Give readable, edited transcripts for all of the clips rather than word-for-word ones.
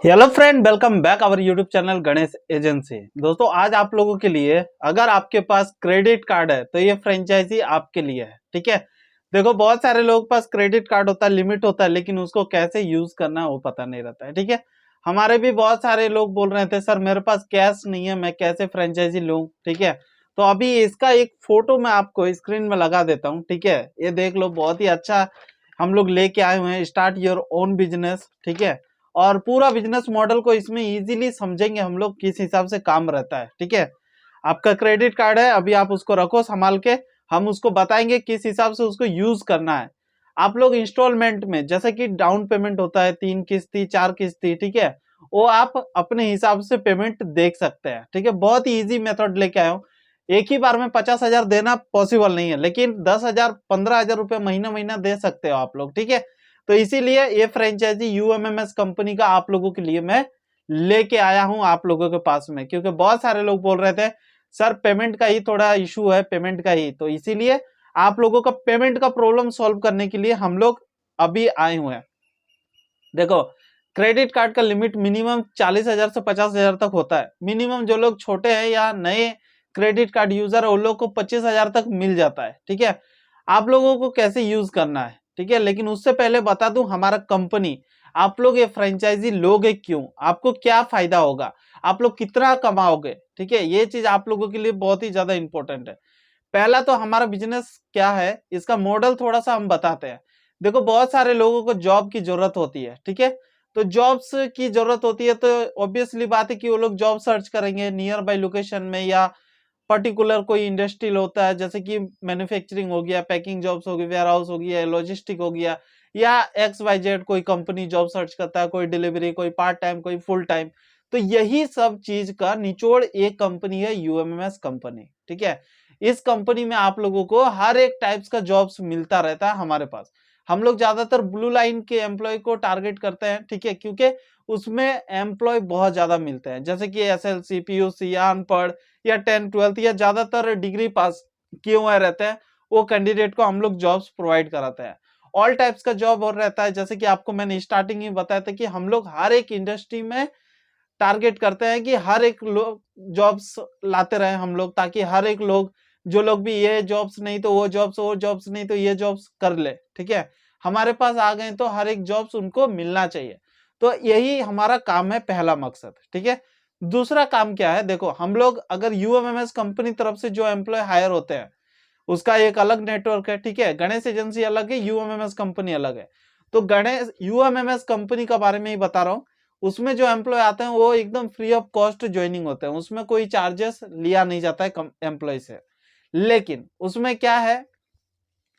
Hello friend, welcome back our YouTube channel Ganesh agency. दोस्तों, आज आप लोगों के लिए, अगर आपके पास क्रेडिट कार्ड है तो ये फ्रेंचाइजी आपके लिए है। ठीक है, देखो बहुत सारे लोगों के पास क्रेडिट कार्ड होता है, लिमिट होता है, लेकिन उसको कैसे यूज करना है वो पता नहीं रहता है। ठीक है, हमारे भी बहुत सारे लोग बोल रहे थे सर मेरे पास कैश नहीं है, मैं कैसे फ्रेंचाइजी लूं। ठीक है, तो अभी इसका एक फोटो मैं आपको स्क्रीन में लगा देता हूँ। ठीक है, ये देख लो, बहुत ही अच्छा हम लोग लेके आए हुए हैं, स्टार्ट योर ओन बिजनेस। ठीक है, और पूरा बिजनेस मॉडल को इसमें इजीली समझेंगे हम लोग किस हिसाब से काम रहता है। ठीक है, आपका क्रेडिट कार्ड है, अभी आप उसको रखो संभाल के, हम उसको बताएंगे किस हिसाब से उसको यूज करना है। आप लोग इंस्टॉलमेंट में, जैसे कि डाउन पेमेंट होता है 3 किस्ती 4 किस्ती, ठीक है, वो आप अपने हिसाब से पेमेंट देख सकते हैं। ठीक है, बहुत ही ईजी मेथड लेके आया हूँ। एक ही बार में 50,000 देना पॉसिबल नहीं है, लेकिन 10,000 15,000 रुपये महीना महीना दे सकते हो आप लोग। ठीक है, तो इसीलिए ये फ्रेंचाइजी यूएमएमएस कंपनी का आप लोगों के लिए मैं लेके आया हूं आप लोगों के पास में, क्योंकि बहुत सारे लोग बोल रहे थे सर पेमेंट का ही थोड़ा इशू है, पेमेंट का ही, तो इसीलिए आप लोगों का पेमेंट का प्रॉब्लम सॉल्व करने के लिए हम लोग अभी आए हुए हैं। देखो, क्रेडिट कार्ड का लिमिट मिनिमम 40,000 से 50,000 तक होता है। मिनिमम जो लोग छोटे हैं या नए क्रेडिट कार्ड यूजर है उन लोग को 25,000 तक मिल जाता है। ठीक है, आप लोगों को कैसे यूज करना है, ठीक है, लेकिन उससे पहले बता दूं हमारा कंपनी, आप लोग ये फ्रेंचाइजी लोगे क्यों, आपको क्या फायदा होगा, आप लोग कितना कमाओगे। ठीक है, ये चीज आप लोगों के लिए बहुत ही ज्यादा इंपॉर्टेंट है। पहला तो हमारा बिजनेस क्या है, इसका मॉडल थोड़ा सा हम बताते हैं। देखो, बहुत सारे लोगों को जॉब की जरूरत होती है। ठीक है, तो जॉब्स की जरूरत होती है तो ऑब्वियसली बात है कि वो लोग जॉब सर्च करेंगे नियर बाई लोकेशन में, या पर्टिकुलर कोई इंडस्ट्रियल होता है, जैसे कि मैन्युफैक्चरिंग हो गया, पैकिंग जॉब्स हो गई, वेयर हाउस हो गया, लॉजिस्टिक हो गया, या XYZ कोई कंपनी जॉब सर्च करता है, कोई डिलीवरी, कोई पार्ट टाइम, कोई फुल टाइम। तो यही सब चीज का निचोड़ एक कंपनी है, यूएमएमएस कंपनी। ठीक है, इस कंपनी में आप लोगों को हर एक टाइप्स का जॉब्स मिलता रहता है हमारे पास। हम लोग ज्यादातर ब्लू लाइन के एम्प्लॉय को टारगेट करते हैं। ठीक है, क्योंकि उसमें एम्प्लॉय बहुत ज्यादा मिलते हैं, जैसे कि SLC PUC या अनपढ़ या 10th 12th या ज्यादातर डिग्री पास किए हुए रहते हैं, वो कैंडिडेट को हम लोग जॉब्स प्रोवाइड कराते हैं। ऑल टाइप्स का जॉब और रहता है, जैसे कि आपको मैंने स्टार्टिंग में बताया था कि हम लोग हर एक इंडस्ट्री में टारगेट करते हैं कि हर एक लोग जॉब्स लाते रहे हम लोग, ताकि हर एक लोग, जो लोग भी ये जॉब्स नहीं तो वो जॉब्स, वो जॉब्स नहीं तो ये जॉब्स कर ले। ठीक है, हमारे पास आ गए तो हर एक जॉब्स उनको मिलना चाहिए। तो यही हमारा काम है, पहला मकसद। ठीक है, दूसरा काम क्या है, देखो हम लोग अगर यूएमएमएस कंपनी तरफ से जो एम्प्लॉय हायर होते हैं उसका एक अलग नेटवर्क है। ठीक है, गणेश एजेंसी अलग है, यूएमएमएस कंपनी अलग है। तो गणेश यूएमएमएस कंपनी का बारे में ही बता रहा हूँ। उसमें जो एम्प्लॉय आते हैं वो एकदम फ्री ऑफ कॉस्ट ज्वाइनिंग होते हैं, उसमें कोई चार्जेस लिया नहीं जाता है एम्प्लॉय से। लेकिन उसमें क्या है,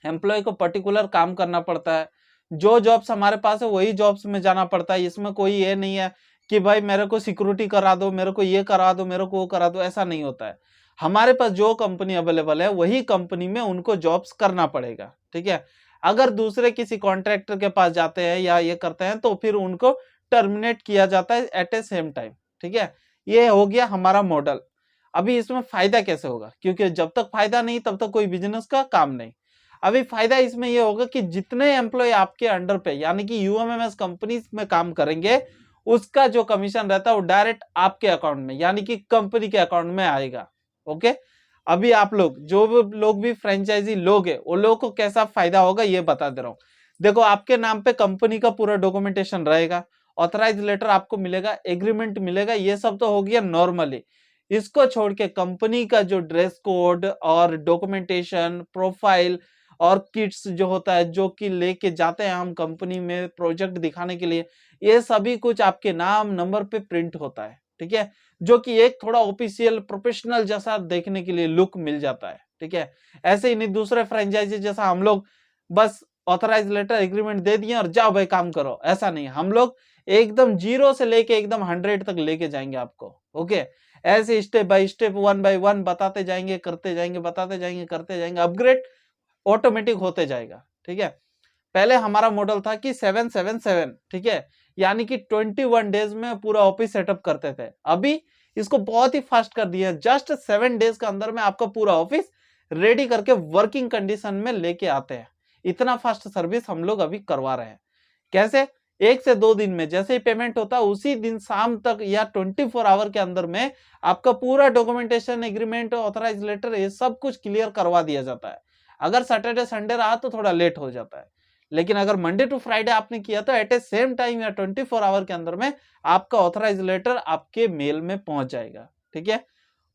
एम्प्लॉय को पर्टिकुलर काम करना पड़ता है, जो जॉब्स हमारे पास है वही जॉब्स में जाना पड़ता है। इसमें कोई ये नहीं है कि भाई मेरे को सिक्योरिटी करा दो, मेरे को ये करा दो, मेरे को वो करा दो, ऐसा नहीं होता है। हमारे पास जो कंपनी अवेलेबल है वही कंपनी में उनको जॉब्स करना पड़ेगा। ठीक है, अगर दूसरे किसी कॉन्ट्रैक्टर के पास जाते हैं या ये करते हैं तो फिर उनको टर्मिनेट किया जाता है एट ए सेम टाइम। ठीक है, ये हो गया हमारा मॉडल। अभी इसमें फायदा कैसे होगा, क्योंकि जब तक फायदा नहीं तब तक कोई बिजनेस का काम नहीं। अभी फायदा इसमें यह होगा कि जितने एम्प्लॉय आपके अंडर पे, यानी कि यूएमएमएस कंपनी में काम करेंगे, उसका जो कमीशन रहता है वो डायरेक्ट आपके अकाउंट में, यानी कि कंपनी के अकाउंट में आएगा। ओके, अभी आप लोग जो भी लोग भी फ्रेंचाइजी लोगे वो लोग को कैसा फायदा होगा ये बता दे रहा हूं। देखो, आपके नाम पे कंपनी का पूरा डॉक्यूमेंटेशन रहेगा, ऑथराइज लेटर आपको मिलेगा, एग्रीमेंट मिलेगा, ये सब तो हो गया नॉर्मली। इसको छोड़ के कंपनी का जो ड्रेस कोड और डॉक्यूमेंटेशन, प्रोफाइल और किट्स जो होता है, जो कि लेके जाते हैं हम कंपनी में प्रोजेक्ट दिखाने के लिए, ये सभी कुछ आपके नाम नंबर पे प्रिंट होता है। ठीक है, जो कि एक थोड़ा ऑफिशियल प्रोफेशनल जैसा देखने के लिए लुक मिल जाता है। ठीक है, ऐसे ही नहीं दूसरे फ्रेंचाइजी जैसा हम लोग बस ऑथराइज लेटर एग्रीमेंट दे दिए और जाओ भाई काम करो, ऐसा नहीं। हम लोग एकदम 0 से लेके एकदम 100 तक लेके जाएंगे आपको। ओके, ऐसे स्टेप बाय स्टेप, 1 by 1 बताते जाएंगे, करते जाएंगे, बताते जाएंगे, करते जाएंगे, अपग्रेड ऑटोमेटिक होते जाएगा। ठीक है, पहले हमारा मॉडल था कि 777, ठीक है, यानी कि 21 डेज में पूरा ऑफिस सेटअप करते थे। अभी इसको बहुत ही फास्ट कर दिया, जस्ट 7 डेज के अंदर में आपका पूरा ऑफिस रेडी करके वर्किंग कंडीशन में लेके आते हैं। इतना फास्ट सर्विस हम लोग अभी करवा रहे हैं। कैसे, 1 से 2 दिन में जैसे ही पेमेंट होता है उसी दिन शाम तक या 24 आवर के अंदर में आपका पूरा डॉक्यूमेंटेशन, एग्रीमेंट, ऑथराइज लेटर ये सब कुछ क्लियर करवा दिया जाता है। अगर सैटरडे संडे रहा तो थोड़ा लेट हो जाता है, लेकिन अगर मंडे टू फ्राइडे आपने किया तो एट ए सेम टाइम या 24 आवर के अंदर में आपका ऑथराइज लेटर आपके मेल में पहुंच जाएगा। ठीक है,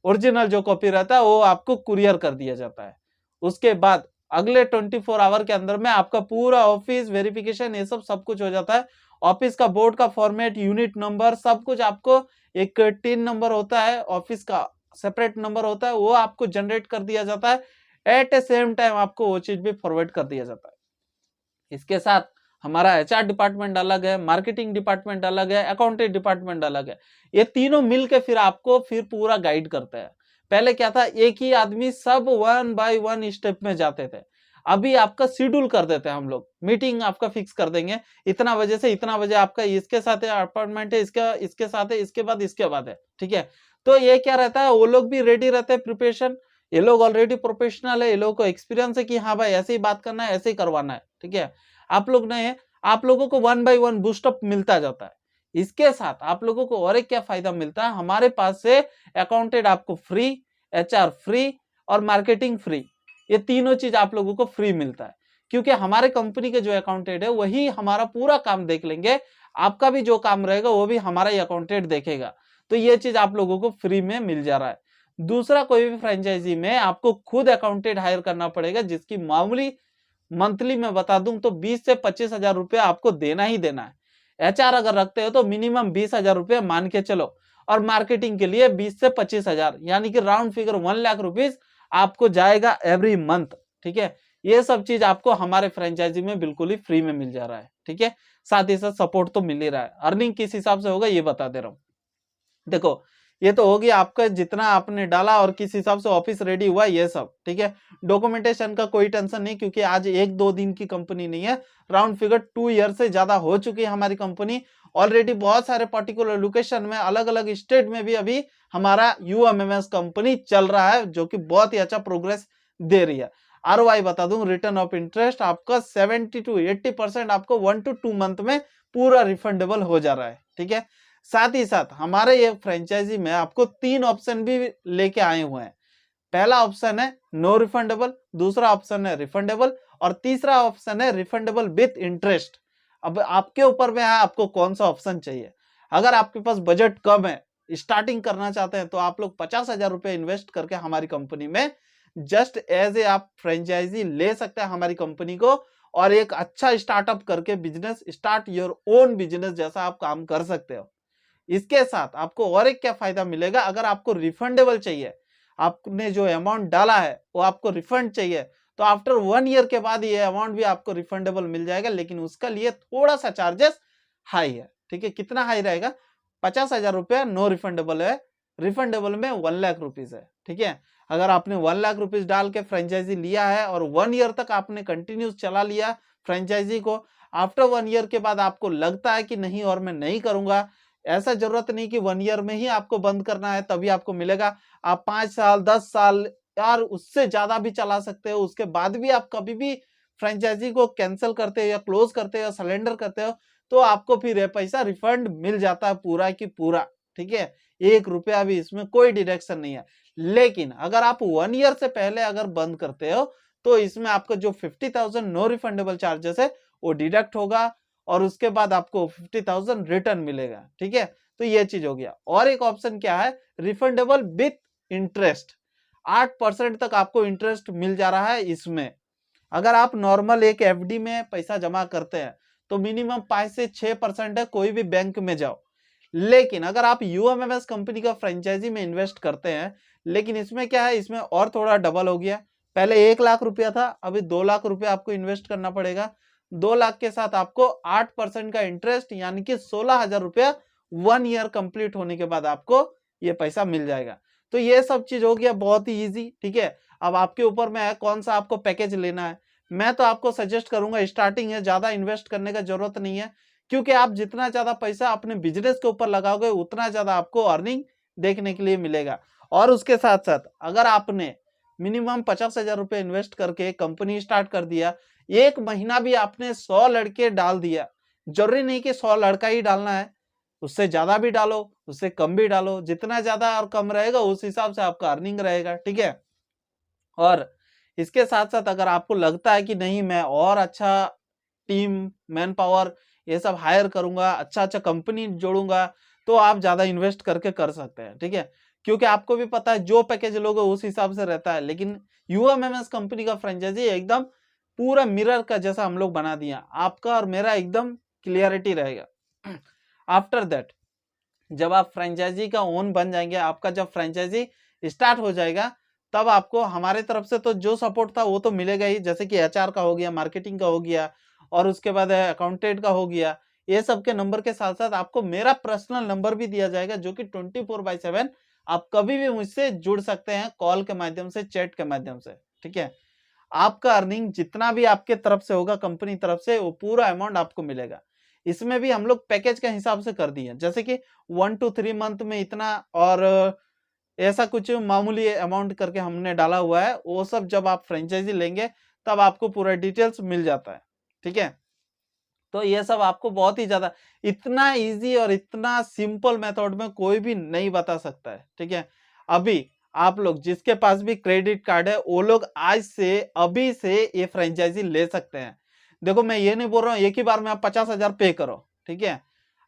ओरिजिनल जो कॉपी रहता है वो आपको कुरियर कर दिया जाता है। उसके बाद अगले 24 आवर के अंदर में आपका पूरा ऑफिस वेरिफिकेशन ये सब कुछ हो जाता है। ऑफिस का बोर्ड का फॉर्मेट, यूनिट नंबर, सब कुछ आपको, एक टीन नंबर होता है, ऑफिस का सेपरेट नंबर होता है, वो आपको जनरेट कर दिया जाता है। एट ए सेम टाइम आपको वो चीज भी फॉरवर्ड कर दिया जाता है। इसके साथ हमारा एचआर डिपार्टमेंट अलग है, मार्केटिंग डिपार्टमेंट अलग है, अकाउंटिंग डिपार्टमेंट अलग है। ये तीनों मिलके फिर आपको फिर पूरा गाइड करते हैं। पहले क्या था, एक ही आदमी सब 1 बाय 1 स्टेप में जाते थे। अभी आपका शेड्यूल कर देते हैं हम लोग, मीटिंग आपका फिक्स कर देंगे, इतना बजे से इतना बजे आपका इसके साथ है अपॉइंटमेंट है, इसके साथ है, इसके बाद है। ठीक है, तो ये क्या रहता है, वो लोग भी रेडी रहते हैं प्रिपरेशन। ये लोग ऑलरेडी प्रोफेशनल है, ये लोगों को एक्सपीरियंस है कि हाँ भाई ऐसे ही बात करना है, ऐसे ही करवाना है। ठीक है, आप लोग ने, आप लोगों को 1 बाय 1 बूस्टअप मिलता जाता है। इसके साथ आप लोगों को और एक क्या फायदा मिलता है, हमारे पास से अकाउंटेंट आपको फ्री, एचआर फ्री और मार्केटिंग फ्री, ये तीनों चीज आप लोगों को फ्री मिलता है। क्योंकि हमारे कंपनी के जो अकाउंटेंट है वही हमारा पूरा काम देख लेंगे, आपका भी जो काम रहेगा वो भी हमारा ही अकाउंटेंट देखेगा। तो ये चीज आप लोगों को फ्री में मिल जा रहा है। दूसरा, कोई भी फ्रेंचाइजी में आपको खुद अकाउंटेंट हायर करना पड़ेगा, जिसकी मामूली मंथली में बता दूं तो 20 से 25 हजार रुपया आपको देना ही देना है। एचआर अगर रखते हो तो मिनिमम 20 हजार रुपया मान के चलो, और मार्केटिंग के लिए 20 से 25 हजार, यानी कि राउंड फिगर 1 लाख रुपीज आपको जाएगा एवरी मंथ। ठीक है, ये सब चीज आपको हमारे फ्रेंचाइजी में बिल्कुल ही फ्री में मिल जा रहा है। ठीक है, साथ ही साथ सपोर्ट तो मिल ही रहा है। अर्निंग किस हिसाब से होगा ये बता दे रहा हूं। देखो, ये तो हो गया आपका जितना आपने डाला और किस हिसाब से ऑफिस रेडी हुआ ये सब। ठीक है, डॉक्यूमेंटेशन का कोई टेंशन नहीं, क्योंकि आज 1-2 दिन की कंपनी नहीं है, राउंड फिगर 2 ईयर से ज्यादा हो चुकी है हमारी कंपनी। ऑलरेडी बहुत सारे पर्टिकुलर लोकेशन में, अलग अलग स्टेट में भी अभी हमारा यूएमएमएस कंपनी चल रहा है, जो कि बहुत ही अच्छा प्रोग्रेस दे रही है। आरओआई बता दूं, रिटर्न ऑफ इंटरेस्ट आपका 70 to 80% आपको 1 to 2 मंथ में पूरा रिफंडेबल हो जा रहा है। ठीक है, साथ ही साथ हमारे ये फ्रेंचाइजी में आपको 3 ऑप्शन भी लेके आए हुए हैं। पहला ऑप्शन है नो रिफंडेबल, दूसरा ऑप्शन है रिफंडेबल, और तीसरा ऑप्शन है रिफंडेबल विथ इंटरेस्ट। अब आपके ऊपर में है आपको कौन सा ऑप्शन चाहिए। अगर आपके पास बजट कम है, स्टार्टिंग करना चाहते हैं, तो आप लोग 50,000 रुपए इन्वेस्ट करके हमारी कंपनी में जस्ट एज ए आप फ्रेंचाइजी ले सकते हैं हमारी कंपनी को, और एक अच्छा स्टार्टअप करके business, start your own business जैसा आप काम कर सकते हो। इसके साथ आपको और एक क्या फायदा मिलेगा, अगर आपको रिफंडेबल चाहिए, आपने जो अमाउंट डाला है वो आपको रिफंड चाहिए, तो आफ्टर 1 ईयर के बाद ये अमाउंट भी आपको रिफंडेबल मिल जाएगा, लेकिन उसका लिए थोड़ा सा चार्जेस हाई है। ठीक है, कितना हाई रहेगा, 50,000 रुपया नो रिफंडेबल है, रिफंडेबल में 1 लाख रुपीज है। ठीक है, अगर आपने 1 लाख रुपीज डाल के फ्रेंचाइजी लिया है और 1 ईयर तक आपने कंटिन्यूस चला लिया फ्रेंचाइजी को, आफ्टर 1 ईयर के बाद आपको लगता है कि नहीं और मैं नहीं करूंगा, ऐसा जरूरत नहीं कि 1 ईयर में ही आपको बंद करना है तभी आपको मिलेगा। आप 5 साल 10 साल यार उससे ज्यादा भी चला सकते हो, उसके बाद भी आप कभी भी फ्रेंचाइजी को कैंसिल करते हो या क्लोज करते हो या सरेंडर करते हो, तो आपको फिर ये पैसा रिफंड मिल जाता है पूरा की पूरा। ठीक है, 1 रुपया भी इसमें कोई डिडक्शन नहीं है। लेकिन अगर आप 1 ईयर से पहले अगर बंद करते हो तो इसमें आपका जो 50,000 नो रिफंडेबल चार्जेस है वो डिडक्ट होगा, और उसके बाद आपको 50,000 रिटर्न मिलेगा। ठीक है, तो ये चीज हो गया। और एक ऑप्शन क्या है, रिफंडेबल विथ इंटरेस्ट, 8% तक आपको इंटरेस्ट मिल जा रहा है इसमें। अगर आप नॉर्मल एक एफडी में पैसा जमा करते हैं तो मिनिमम 5 से 6% है, कोई भी बैंक में जाओ। लेकिन अगर आप यूएमएमएस कंपनी का फ्रेंचाइजी में इन्वेस्ट करते हैं, लेकिन इसमें क्या है, इसमें और थोड़ा डबल हो गया। पहले 1 लाख रुपया था, अभी 2 लाख रुपया आपको इन्वेस्ट करना पड़ेगा। 2 लाख के साथ आपको 8% का इंटरेस्ट, यानी कि 16,000 रुपया 1 ईयर कंप्लीट होने के बाद आपको ये पैसा मिल जाएगा। तो ये सब चीज हो गया बहुत ही इजी। ठीक है, अब आपके ऊपर में है कौन सा आपको पैकेज लेना है। मैं तो आपको सजेस्ट करूंगा, स्टार्टिंग है, ज्यादा इन्वेस्ट करने का जरूरत नहीं है, क्योंकि आप जितना ज्यादा पैसा अपने बिजनेस के ऊपर लगाओगे उतना ज्यादा आपको अर्निंग देखने के लिए मिलेगा। और उसके साथ साथ अगर आपने मिनिमम 50,000 रुपए इन्वेस्ट करके कंपनी स्टार्ट कर दिया, 1 महीना भी आपने 100 लड़के डाल दिया, जरूरी नहीं कि 100 लड़का ही डालना है, उससे ज्यादा भी डालो, उससे कम भी डालो, जितना ज्यादा और कम रहेगा उस हिसाब से आपका अर्निंग रहेगा, ठीक है। और इसके साथ साथ अगर आपको लगता है कि नहीं मैं और अच्छा टीम, मैन पावर ये सब हायर करूंगा, अच्छा अच्छा कंपनी जोड़ूंगा, तो आप ज्यादा इन्वेस्ट करके कर सकते हैं, ठीक है। क्योंकि आपको भी पता है जो पैकेज लोगे उस हिसाब से रहता है, लेकिन यूएमएमएस कंपनी का फ्रेंचाइजी एकदम पूरा मिरर का जैसा हम लोग बना दिया, आपका और मेरा एकदम क्लियरिटी रहेगा। आफ्टर दैट जब आप फ्रेंचाइजी का ओन बन जाएंगे, आपका जब फ्रेंचाइजी स्टार्ट हो जाएगा, तब आपको हमारे तरफ से तो जो सपोर्ट था वो तो मिलेगा ही, जैसे कि एचआर का हो गया, मार्केटिंग का हो गया, और उसके बाद अकाउंटेंट का हो गया। ये सब के नंबर के साथ साथ आपको मेरा पर्सनल नंबर भी दिया जाएगा, जो कि 24/7 आप कभी भी मुझसे जुड़ सकते हैं, कॉल के माध्यम से, चैट के माध्यम से, ठीक है। आपका अर्निंग जितना भी आपके तरफ से होगा, कंपनी तरफ से, वो पूरा अमाउंट आपको मिलेगा। इसमें भी हम लोग पैकेज के हिसाब से कर दिए, जैसे कि 1 to 3 मंथ में इतना, और ऐसा कुछ मामूली अमाउंट करके हमने डाला हुआ है। वो सब जब आप फ्रेंचाइजी लेंगे तब आपको पूरा डिटेल्स मिल जाता है, ठीक है। तो ये सब आपको बहुत ही ज्यादा, इतना इजी और इतना सिंपल मेथड में कोई भी नहीं बता सकता है, ठीक है। अभी आप लोग जिसके पास भी क्रेडिट कार्ड है, वो लोग आज से, अभी से ये फ्रेंचाइजी ले सकते हैं। देखो मैं ये नहीं बोल रहा हूँ एक ही बार में आप 50,000 पे करो, ठीक है।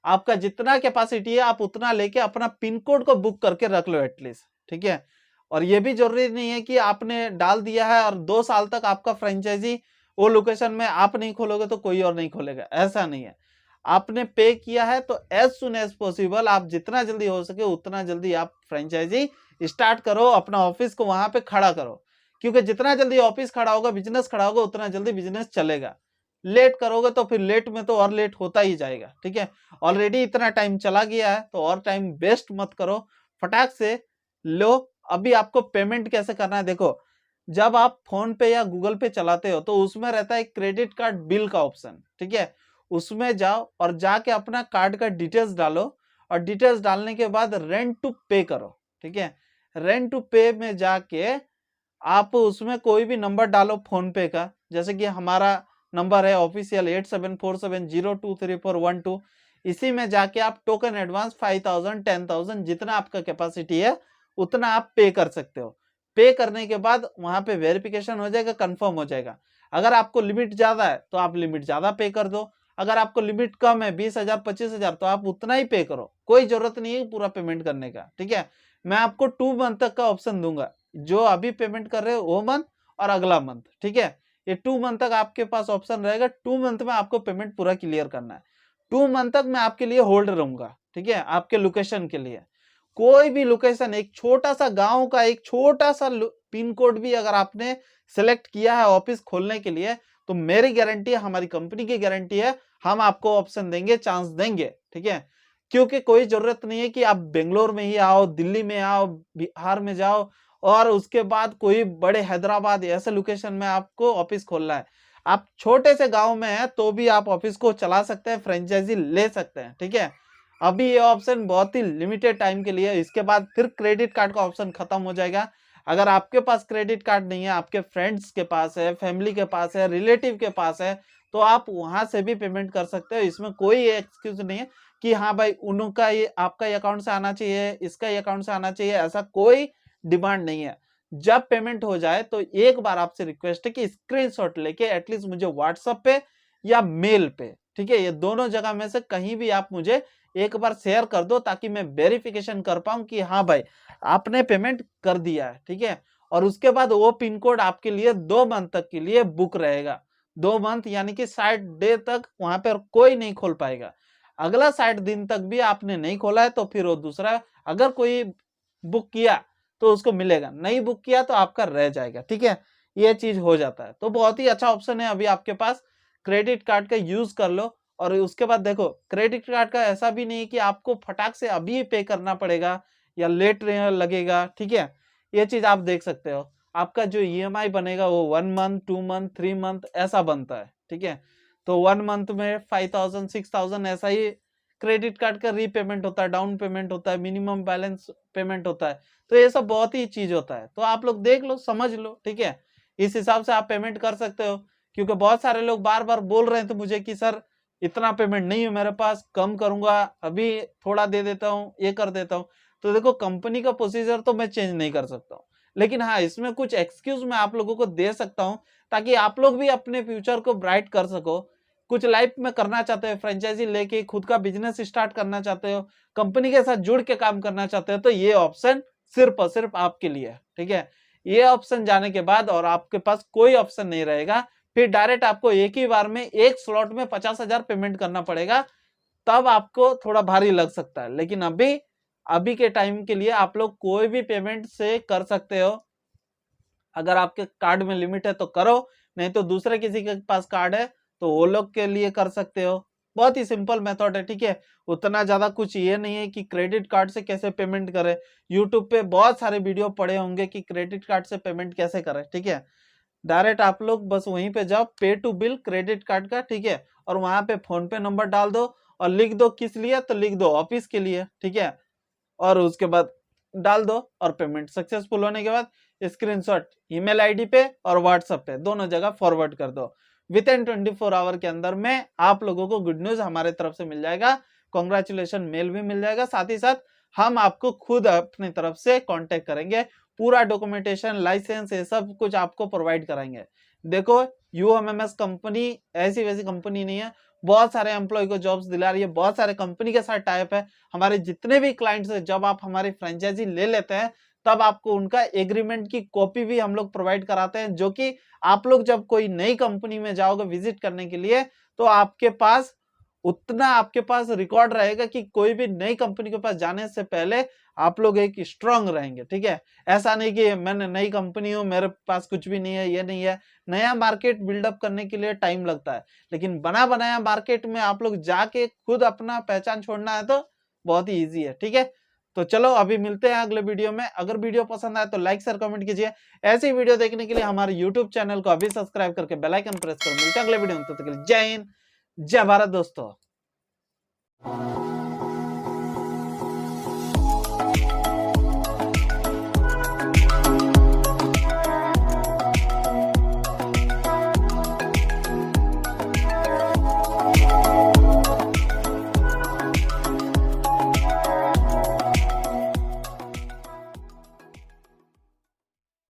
आपका जितना कैपेसिटी है आप उतना लेके अपना पिन कोड को बुक करके रख लो एटलीस्ट, ठीक है। और ये भी जरूरी नहीं है कि आपने डाल दिया है और 2 साल तक आपका फ्रेंचाइजी वो लोकेशन में आप नहीं खोलोगे तो कोई और नहीं खोलेगा, ऐसा नहीं है। आपने पे किया है तो एज सुन एज पॉसिबल, आप जितना जल्दी हो सके उतना जल्दी आप फ्रेंचाइजी स्टार्ट करो, अपना ऑफिस को वहां पे खड़ा करो। क्योंकि जितना जल्दी ऑफिस खड़ा होगा, बिजनेस खड़ा होगा, उतना जल्दी बिजनेस चलेगा। लेट करोगे तो फिर लेट में तो और लेट होता ही जाएगा, ठीक है। ऑलरेडी इतना टाइम चला गया है तो और टाइम वेस्ट मत करो, फटाक से लो। अभी आपको पेमेंट कैसे करना है, देखो जब आप फोन पे या गूगल पे चलाते हो तो उसमें रहता है क्रेडिट कार्ड बिल का ऑप्शन, ठीक है। उसमें जाओ और जाके अपना कार्ड का डिटेल्स डालो, और डिटेल्स डालने के बाद रेंट टू पे करो, ठीक है। रेंट टू पे में जाके आप उसमें कोई भी नंबर डालो फोन पे का, जैसे कि हमारा नंबर है ऑफिशियल 8747023412। इसी में जाके आप टोकन एडवांस 5,000 10,000 जितना आपका कैपेसिटी है उतना आप पे कर सकते हो। पे करने के बाद वहां पे वेरिफिकेशन हो जाएगा, कंफर्म हो जाएगा। अगर आपको लिमिट ज्यादा है तो आप लिमिट ज्यादा पे कर दो, अगर आपको लिमिट कम है 20,000 25,000 तो आप उतना ही पे करो, कोई जरूरत नहीं है पूरा पेमेंट करने का, ठीक है। मैं आपको 2 मंथ तक का ऑप्शन दूंगा, जो अभी पेमेंट कर रहे हो वो मंथ और अगला मंथ, ठीक है। ये 2 मंथ तक आपके पास ऑप्शन रहेगा, 2 मंथ में आपको पेमेंट पूरा क्लियर करना है। 2 मंथ तक मैं आपके लिए होल्ड रहूंगा, ठीक है, आपके लोकेशन के लिए। कोई भी लोकेशन, एक छोटा सा गांव का एक छोटा सा पिन कोड भी अगर आपने सेलेक्ट किया है ऑफिस खोलने के लिए, तो मेरी गारंटी है, हमारी कंपनी की गारंटी है, हम आपको ऑप्शन देंगे, चांस देंगे, ठीक है। क्योंकि कोई जरूरत नहीं है कि आप बेंगलोर में ही आओ, दिल्ली में आओ, बिहार में जाओ, और उसके बाद कोई बड़े हैदराबाद ऐसे लोकेशन में आपको ऑफिस खोलना है। आप छोटे से गांव में है तो भी आप ऑफिस को चला सकते हैं, फ्रेंचाइजी ले सकते हैं, ठीक है। अभी ये ऑप्शन बहुत ही लिमिटेड टाइम के लिए, इसके बाद फिर क्रेडिट कार्ड का ऑप्शन खत्म हो जाएगा। अगर आपके पास क्रेडिट कार्ड नहीं है, आपके फ्रेंड्स के पास है, फैमिली के पास है, रिलेटिव के पास है, तो आप वहां से भी पेमेंट कर सकते हो। इसमें कोई एक्सक्यूज नहीं है कि हाँ भाई उनका ये आपका अकाउंट से आना चाहिए, इसका अकाउंट से आना चाहिए, ऐसा कोई डिमांड नहीं है। जब पेमेंट हो जाए तो एक बार आपसे रिक्वेस्ट है कि स्क्रीनशॉट लेके एटलीस्ट मुझे व्हाट्सएप पे या मेल पे, ठीक है, ये दोनों जगह में से कहीं भी आप मुझे एक बार शेयर कर दो, ताकि मैं वेरिफिकेशन कर पाऊं कि हाँ भाई आपने पेमेंट कर दिया है, ठीक है। और उसके बाद वो पिन कोड आपके लिए 2 मंथ तक के लिए बुक रहेगा। 2 मंथ यानी कि 60 डे तक वहां पर कोई नहीं खोल पाएगा। अगला 60 दिन तक भी आपने नहीं खोला है तो फिर वो दूसरा, अगर कोई बुक किया तो उसको मिलेगा, नहीं बुक किया तो आपका रह जाएगा, ठीक है। ये चीज हो जाता है, तो बहुत ही अच्छा ऑप्शन है अभी आपके पास, क्रेडिट कार्ड का यूज कर लो। और उसके बाद देखो क्रेडिट कार्ड का ऐसा भी नहीं कि आपको फटाक से अभी पे करना पड़ेगा या लेट लगेगा, ठीक है। ये चीज आप देख सकते हो, आपका जो ईएमआई बनेगा वो 1 मंथ 2 मंथ 3 मंथ ऐसा बनता है, ठीक है। तो 1 मंथ में 5,000 6,000 ऐसा ही क्रेडिट कार्ड का रीपेमेंट होता है, डाउन पेमेंट होता है, मिनिमम बैलेंस पेमेंट होता है। तो ये सब बहुत ही चीज होता है, तो आप लोग देख लो, समझ लो, ठीक है। इस हिसाब से आप पेमेंट कर सकते हो। क्योंकि बहुत सारे लोग बार बार बोल रहे थे मुझे कि सर इतना पेमेंट नहीं है मेरे पास, कम करूंगा, अभी थोड़ा दे देता हूँ, ये कर देता हूँ। तो देखो कंपनी का प्रोसीजर तो मैं चेंज नहीं कर सकता हूँ, लेकिन हाँ इसमें कुछ एक्सक्यूज मैं आप लोगों को दे सकता हूँ ताकि आप लोग भी अपने फ्यूचर को ब्राइट कर सको। कुछ लाइफ में करना चाहते हो, फ्रेंचाइजी लेके खुद का बिजनेस स्टार्ट करना चाहते हो, कंपनी के साथ जुड़ के काम करना चाहते हो, तो ये ऑप्शन सिर्फ और सिर्फ आपके लिए है। ठीक है, ये ऑप्शन जाने के बाद और आपके पास कोई ऑप्शन नहीं रहेगा, फिर डायरेक्ट आपको एक ही बार में एक स्लॉट में 50,000 पेमेंट करना पड़ेगा, तब आपको थोड़ा भारी लग सकता है। लेकिन अभी के टाइम के लिए आप लोग कोई भी पेमेंट से कर सकते हो। अगर आपके कार्ड में लिमिट है तो करो, नहीं तो दूसरे किसी के पास कार्ड है तो वो लोग के लिए कर सकते हो। बहुत ही सिंपल मेथड है। ठीक है, उतना ज्यादा कुछ ये नहीं है कि क्रेडिट कार्ड से कैसे पेमेंट करें। यूट्यूब पे बहुत सारे वीडियो पड़े होंगे कि क्रेडिट कार्ड से पेमेंट कैसे करें। ठीक है, डायरेक्ट आप लोग बस वहीं पे जाओ, पे टू बिल क्रेडिट कार्ड का। ठीक है, और वहां पे फोन पे नंबर डाल दो और लिख दो किस लिए, तो लिख दो ऑफिस के लिए। ठीक है, और उसके बाद डाल दो और पेमेंट सक्सेसफुल होने के बाद स्क्रीनशॉट ईमेल आईडी पे और व्हाट्सएप पे दोनों जगह फॉरवर्ड कर दो। विद इन 24 आवर के अंदर में आप लोगों को गुड न्यूज हमारे तरफ से मिल जाएगा, कॉन्ग्रेचुलेशन मेल भी मिल जाएगा। साथ ही साथ हम आपको खुद अपनी तरफ से कांटेक्ट करेंगे, पूरा डॉक्यूमेंटेशन, लाइसेंस, ये सब कुछ आपको प्रोवाइड कराएंगे। देखो यूएमएमएस कंपनी ऐसी वैसी कंपनी नहीं है, बहुत सारे एम्प्लॉय को जॉब्स दिला रही है, बहुत सारे कंपनी के साथ टाइप है। हमारे जितने भी क्लाइंट्स है, जब आप हमारी फ्रेंचाइजी ले लेते हैं तब आपको उनका एग्रीमेंट की कॉपी भी हम लोग प्रोवाइड कराते हैं, जो कि आप लोग जब कोई नई कंपनी में जाओगे विजिट करने के लिए तो आपके पास उतना आपके पास रिकॉर्ड रहेगा कि कोई भी नई कंपनी के पास जाने से पहले आप लोग एक स्ट्रांग रहेंगे। ठीक है, ऐसा नहीं कि मैंने नई कंपनी हूं मेरे पास कुछ भी नहीं है, ये नहीं है। नया मार्केट बिल्डअप करने के लिए टाइम लगता है, लेकिन बना बनाया मार्केट में आप लोग जाके खुद अपना पहचान छोड़ना है तो बहुत ही ईजी है। ठीक है, तो चलो अभी मिलते हैं अगले वीडियो में। अगर वीडियो पसंद आए तो लाइक शेयर कमेंट कीजिए। ऐसी वीडियो देखने के लिए हमारे यूट्यूब चैनल को अभी सब्सक्राइब करके बेल आइकन प्रेस करो। मिलते हैं अगले वीडियो में, तब तक के लिए जय हिंद, जय भारत दोस्तों।